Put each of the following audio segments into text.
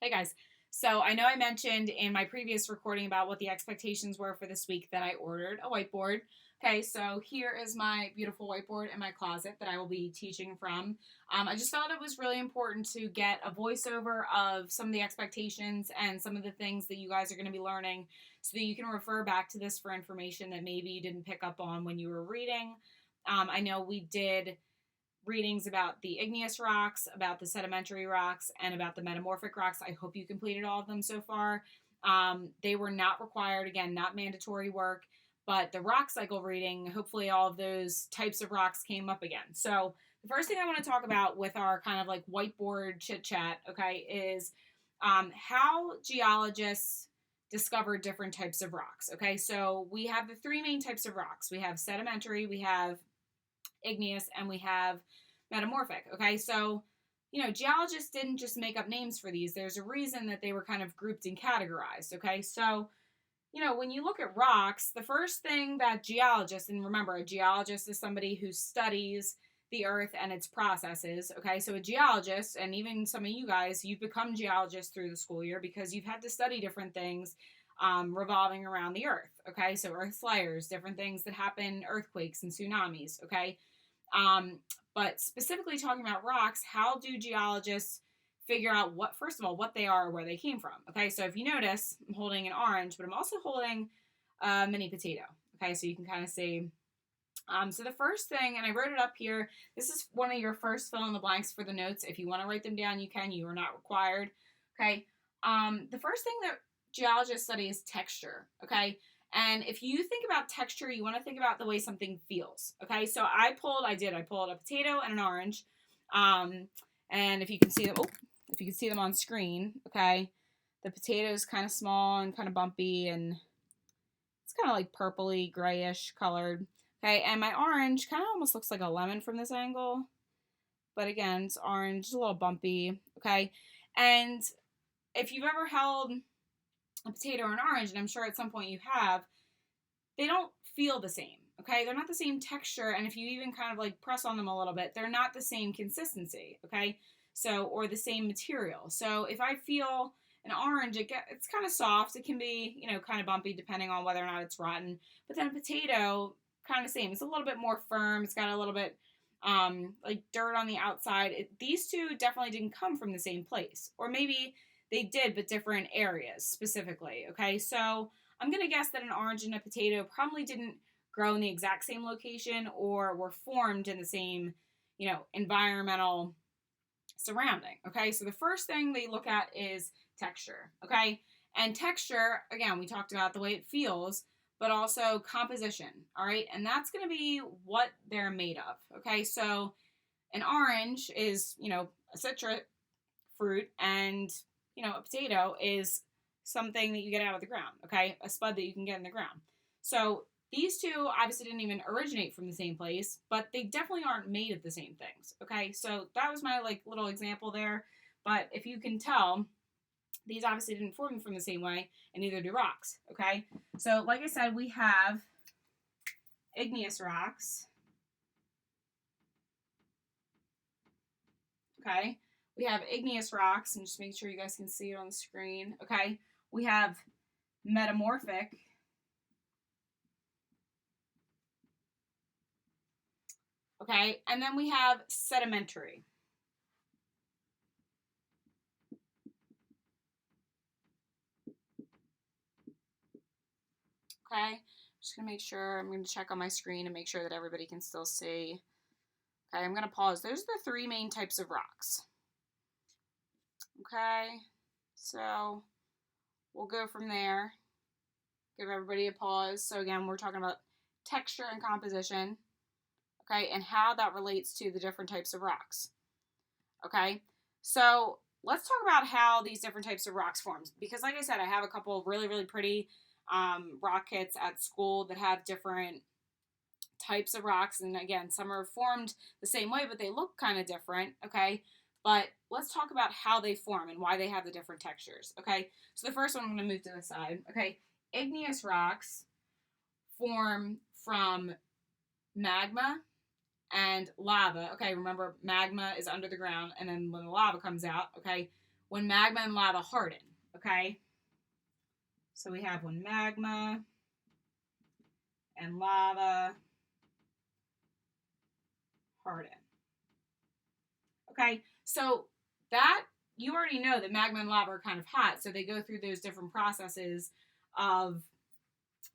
Hey guys. So I know I mentioned in my previous recording about what the expectations were for this week that I ordered a whiteboard. Okay, so here is my beautiful whiteboard in my closet that I will be teaching from. I just felt it was really important to get a voiceover of some of the expectations and some of the things that you guys are going to be learning so that you can refer back to this for information that maybe you didn't pick up on when you were reading. I know we did readings about the igneous rocks, about the sedimentary rocks, and about the metamorphic rocks. I hope you completed all of them so far. They were not required, again, not mandatory work, but the rock cycle reading, hopefully all of those types of rocks came up again. So the first thing I want to talk about with our kind of like whiteboard chit chat, okay, is how geologists discover different types of rocks. Okay, so we have the three main types of rocks. We have sedimentary, we have igneous, and we have metamorphic. Okay, so geologists didn't just make up names for these. There's a reason that they were kind of grouped and categorized. Okay, so when you look at rocks, the first thing that geologists, and remember, a geologist is somebody who studies the earth and its processes. Okay, so a geologist, and even some of you guys, you've become geologists through the school year because you've had to study different things revolving around the earth. Okay, so earth's layers, different things that happen, earthquakes and tsunamis. Okay, um, but specifically talking about rocks, how do geologists figure out what, first of all, what they are or where they came from? Okay, so if you notice, I'm holding an orange, but I'm also holding a mini potato. Okay, so you can kind of see. So the first thing, and I wrote it up here, this is one of your first fill in the blanks for the notes. If you want to write them down, you can. You are not required. Okay. The first thing that geologists study is texture. Okay. And if you think about texture, you want to think about the way something feels. Okay. So I pulled a potato and an orange. Um, and if you can see them, if you can see them on screen, okay, the potato is kind of small and kind of bumpy, and it's kind of like purpley, grayish colored. Okay, and my orange kind of almost looks like a lemon from this angle. But again, it's orange, it's a little bumpy. Okay, and if you've ever held a potato or an orange, and I'm sure at some point you have, they don't feel the same. Okay, they're not the same texture, and if you even kind of like press on them a little bit, they're not the same consistency. Okay, so or the same material. So if I feel an orange, it's kind of soft. It can be kind of bumpy depending on whether or not it's rotten. But then a potato, kind of same. It's a little bit more firm. It's got a little bit like dirt on the outside. These two definitely didn't come from the same place, or maybe they did, but different areas specifically. Okay, so I'm gonna guess that an orange and a potato probably didn't grow in the exact same location or were formed in the same, environmental surrounding. Okay, so the first thing they look at is texture. Okay, and texture, again, we talked about the way it feels, but also composition. All right, and that's going to be what they're made of. Okay, so an orange is, a citrus fruit, and, a potato is something that you get out of the ground. Okay, a spud that you can get in the ground. So these two obviously didn't even originate from the same place, but they definitely aren't made of the same things. Okay, so that was my like little example there. But if you can tell, these obviously didn't form from the same way, and neither do rocks. Okay, so like I said, we have igneous rocks. Okay, we have igneous rocks, and just make sure you guys can see it on the screen. Okay, we have metamorphic. Okay, and then we have sedimentary. Okay, just gonna make sure, I'm gonna check on my screen and make sure that everybody can still see. Okay, I'm gonna pause. Those are the three main types of rocks. Okay, so we'll go from there. Give everybody a pause. So again, we're talking about texture and composition. Okay, and how that relates to the different types of rocks. Okay, so let's talk about how these different types of rocks form. Because like I said, I have a couple of really, really pretty rock kits at school that have different types of rocks. And again, some are formed the same way, but they look kind of different. Okay, but let's talk about how they form and why they have the different textures. Okay, so the first one I'm going to move to the side. Okay, igneous rocks form from magma and lava. Okay, remember magma is under the ground, and then when the lava comes out, okay, when magma and lava harden, okay? So we have when magma and lava harden. Okay, so that, you already know that magma and lava are kind of hot, so they go through those different processes of,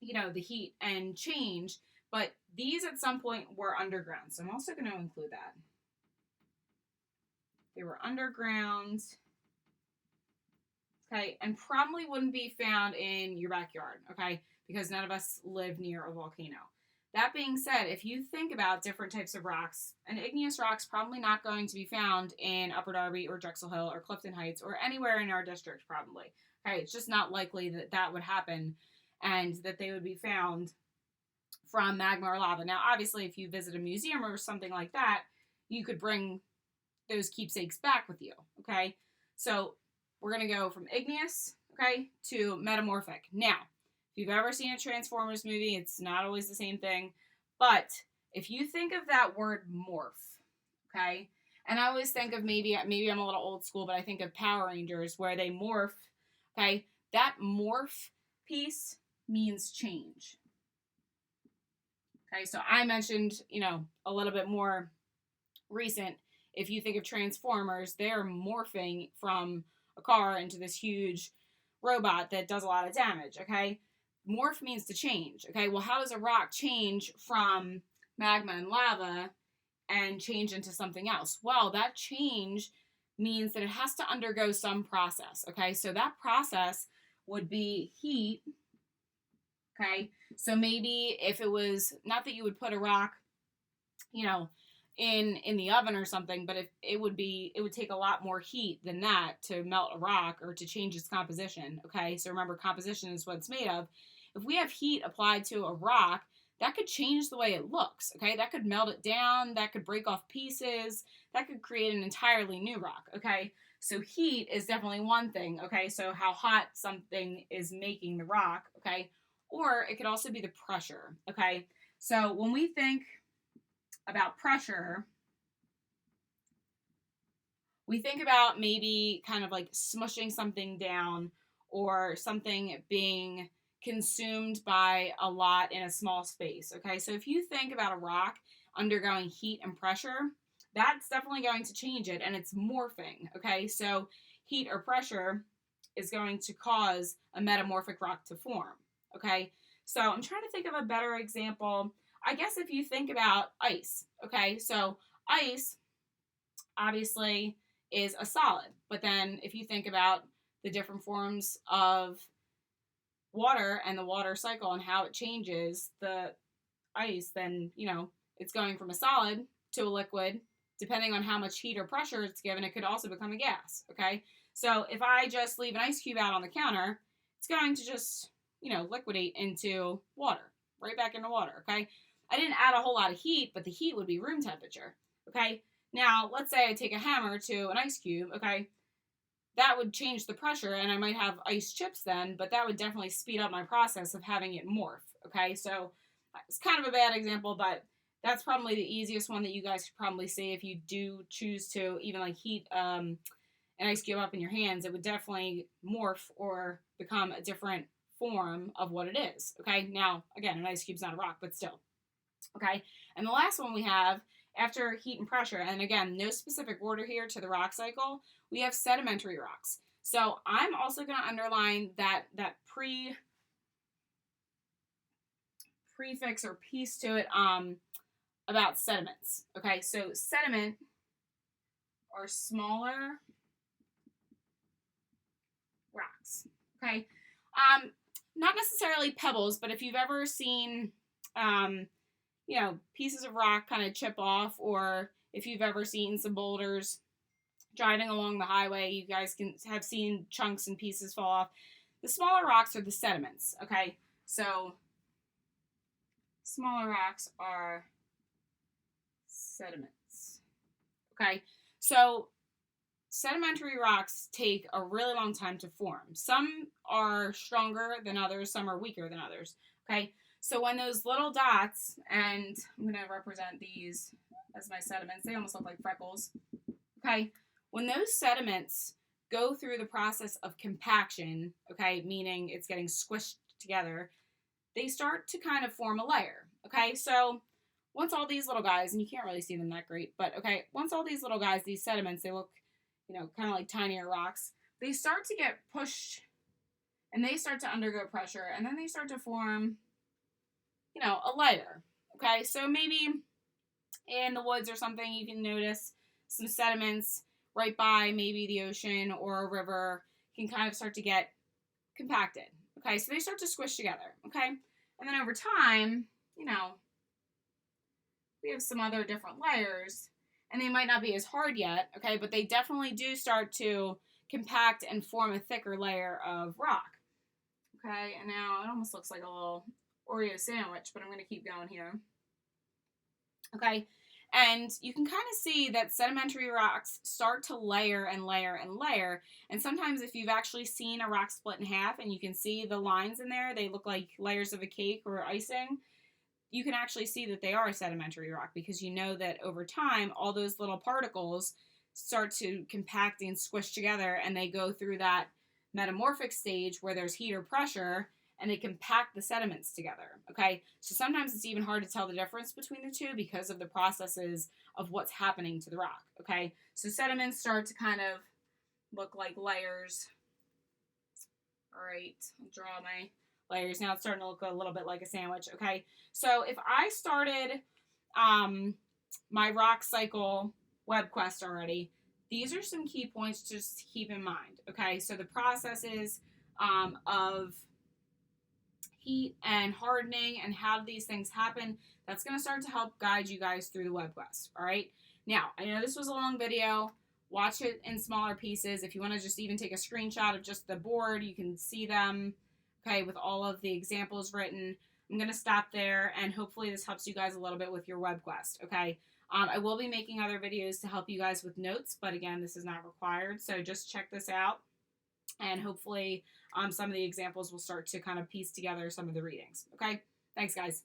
the heat and change, but these at some point were underground. So I'm also going to include that. They were underground. Okay, and probably wouldn't be found in your backyard, okay, because none of us live near a volcano. That being said, if you think about different types of rocks, an igneous rock's probably not going to be found in Upper Darby or Drexel Hill or Clifton Heights or anywhere in our district, probably. Okay, it's just not likely that that would happen and that they would be found from magma or lava. Now, obviously, if you visit a museum or something like that, you could bring those keepsakes back with you, okay? So we're going to go from igneous, okay, to metamorphic. Now, if you've ever seen a Transformers movie, it's not always the same thing, but if you think of that word morph, okay, and I always think of maybe I'm a little old school, but I think of Power Rangers where they morph, okay, that morph piece means change. Okay, so I mentioned, a little bit more recent. If you think of Transformers, they're morphing from a car into this huge robot that does a lot of damage, okay? Morph means to change, okay? Well, how does a rock change from magma and lava and change into something else? Well, that change means that it has to undergo some process, okay? So that process would be heat, okay? So maybe if it was, not that you would put a rock, in the oven or something, but it would take a lot more heat than that to melt a rock or to change its composition, okay? So remember, composition is what it's made of. If we have heat applied to a rock, that could change the way it looks, okay? That could melt it down, that could break off pieces, that could create an entirely new rock, okay? So heat is definitely one thing, okay? So how hot something is making the rock, okay? Or it could also be the pressure, okay? So when we think about pressure, we think about maybe kind of like smushing something down or something being consumed by a lot in a small space, okay? So if you think about a rock undergoing heat and pressure, that's definitely going to change it, and it's morphing, okay? So heat or pressure is going to cause a metamorphic rock to form, okay? So I'm trying to think of a better example. I guess if you think about ice, okay? So ice obviously is a solid, but then if you think about the different forms of water and the water cycle and how it changes the ice, then, it's going from a solid to a liquid. Depending on how much heat or pressure it's given, it could also become a gas, okay? So if I just leave an ice cube out on the counter, it's going to just, liquidate into water, right back into water, okay? I didn't add a whole lot of heat, but the heat would be room temperature, okay? Now, let's say I take a hammer to an ice cube, okay? That would change the pressure, and I might have ice chips then, but that would definitely speed up my process of having it morph, okay? So it's kind of a bad example, but that's probably the easiest one that you guys could probably see if you do choose to even like heat an ice cube up in your hands. It would definitely morph or become a different form of what it is, okay? Now, again, an ice cube's not a rock, but still, okay? And the last one we have, after heat and pressure, and again, no specific order here to the rock cycle, we have sedimentary rocks. So I'm also going to underline that prefix or piece to it about sediments. Okay, so sediment are smaller rocks. Okay, not necessarily pebbles, but if you've ever seen pieces of rock kind of chip off, or if you've ever seen some boulders driving along the highway, you guys can have seen chunks and pieces fall off. The smaller rocks are the sediments, okay? So smaller rocks are sediments, okay? So sedimentary rocks take a really long time to form. Some are stronger than others, some are weaker than others, okay? So when those little dots, and I'm going to represent these as my sediments, they almost look like freckles, okay? When those sediments go through the process of compaction, okay, meaning it's getting squished together, they start to kind of form a layer, okay? So once all these little guys, and you can't really see them that great, but okay, once all these little guys, these sediments, they look, kind of like tinier rocks, they start to get pushed and they start to undergo pressure and then they start to form, a layer, okay? So maybe in the woods or something, you can notice some sediments right by maybe the ocean or a river can kind of start to get compacted. Okay, so they start to squish together. Okay, and then over time, we have some other different layers, and they might not be as hard yet. Okay, but they definitely do start to compact and form a thicker layer of rock. Okay, and now it almost looks like a little Oreo sandwich, but I'm going to keep going here. Okay, and you can kind of see that sedimentary rocks start to layer and layer and layer. And sometimes if you've actually seen a rock split in half and you can see the lines in there, they look like layers of a cake or icing, you can actually see that they are a sedimentary rock because you know that over time, all those little particles start to compact and squish together and they go through that metamorphic stage where there's heat or pressure and they compact the sediments together, okay? So sometimes it's even hard to tell the difference between the two because of the processes of what's happening to the rock, okay? So sediments start to kind of look like layers. All right, I'll draw my layers. Now it's starting to look a little bit like a sandwich, okay? So if I started my rock cycle web quest already, these are some key points to just keep in mind, okay? So the processes of heat and hardening and how these things happen, that's going to start to help guide you guys through the web quest, all right? Now, I know this was a long video. Watch it in smaller pieces. If you want to just even take a screenshot of just the board, you can see them, okay, with all of the examples written. I'm going to stop there, and hopefully this helps you guys a little bit with your web quest, okay? I will be making other videos to help you guys with notes, but again, this is not required, so just check this out. And hopefully some of the examples will start to kind of piece together some of the readings. Okay? Thanks, guys.